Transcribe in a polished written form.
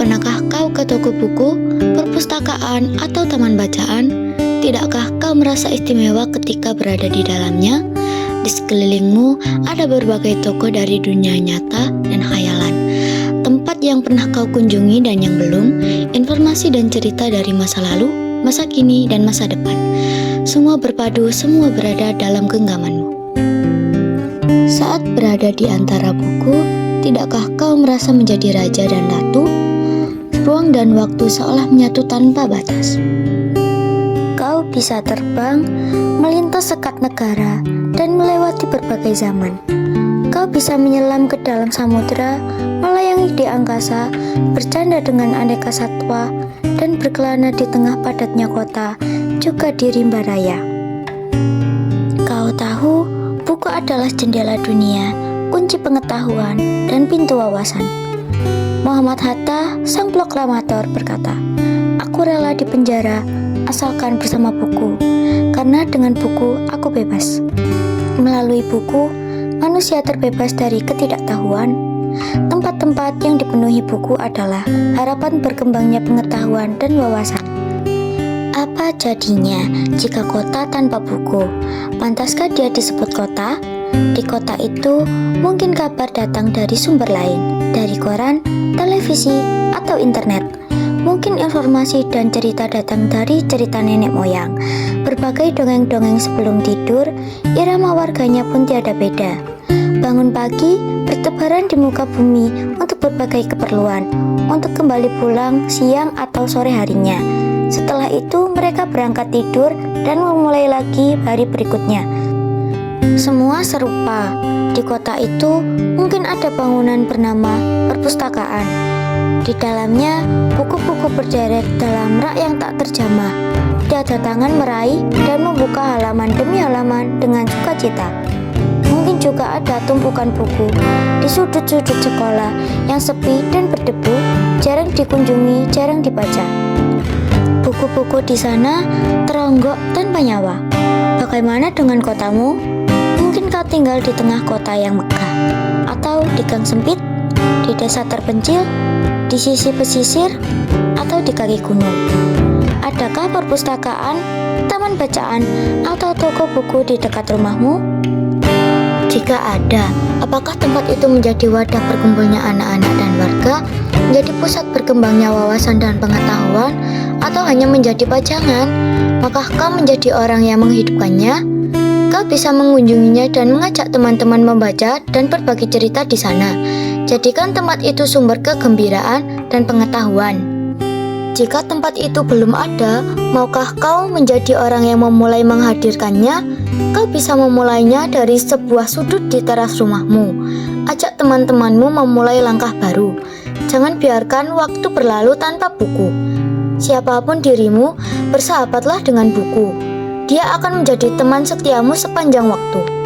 Pernahkah kau ke toko buku, perpustakaan, atau taman bacaan? Tidakkah kau merasa istimewa ketika berada di dalamnya? Di sekelilingmu ada berbagai toko dari dunia nyata dan khayalan. Tempat yang pernah kau kunjungi dan yang belum, informasi dan cerita dari masa lalu, masa kini, dan masa depan. Semua berpadu, semua berada dalam genggamanmu. Saat berada di antara buku, tidakkah kau merasa menjadi raja dan ratu? Ruang dan waktu seolah menyatu tanpa batas. Kau bisa terbang, melintas sekat negara, dan melewati berbagai zaman. Kau bisa menyelam ke dalam samudera, melayangi di angkasa, bercanda dengan aneka satwa, dan berkelana di tengah padatnya kota, juga di rimba raya. Kau tahu, buku adalah jendela dunia, kunci pengetahuan, dan pintu wawasan. Muhammad Hatta, sang proklamator, berkata, "Aku rela di penjara asalkan bersama buku, karena dengan buku aku bebas." Melalui buku, manusia terbebas dari ketidaktahuan. Tempat-tempat yang dipenuhi buku adalah harapan berkembangnya pengetahuan dan wawasan. Apa jadinya jika kota tanpa buku? Pantaskah dia disebut kota? Di kota itu, mungkin kabar datang dari sumber lain, dari koran, televisi, atau internet. Mungkin informasi dan cerita datang dari cerita nenek moyang. Berbagai dongeng-dongeng sebelum tidur, irama warganya pun tiada beda. Bangun pagi, bertebaran di muka bumi untuk berbagai keperluan, untuk kembali pulang siang atau sore harinya. Setelah itu, mereka berangkat tidur dan memulai lagi hari berikutnya. Semua serupa. Di kota itu mungkin ada bangunan bernama perpustakaan. Di dalamnya buku-buku berderet dalam rak yang tak terjamah. Tiada tangan meraih dan membuka halaman demi halaman dengan sukacita. Mungkin juga ada tumpukan buku di sudut-sudut sekolah yang sepi dan berdebu, jarang dikunjungi, jarang dibaca. Buku-buku di sana teronggok tanpa nyawa. Bagaimana dengan kotamu? Mungkin kau tinggal di tengah kota yang megah, atau di gang sempit, di desa terpencil, di sisi pesisir, atau di kaki gunung. Adakah perpustakaan, taman bacaan, atau toko buku di dekat rumahmu? Jika ada, apakah tempat itu menjadi wadah berkumpulnya anak-anak dan warga, menjadi pusat berkembangnya wawasan dan pengetahuan, atau hanya menjadi pajangan? Maka kau menjadi orang yang menghidupkannya? Kau bisa mengunjunginya dan mengajak teman-teman membaca dan berbagi cerita di sana. Jadikan tempat itu sumber kegembiraan dan pengetahuan. Jika tempat itu belum ada, maukah kau menjadi orang yang memulai menghadirkannya? Kau bisa memulainya dari sebuah sudut di teras rumahmu. Ajak teman-temanmu memulai langkah baru. Jangan biarkan waktu berlalu tanpa buku. Siapapun dirimu, bersahabatlah dengan buku. Dia akan menjadi teman setiamu sepanjang waktu.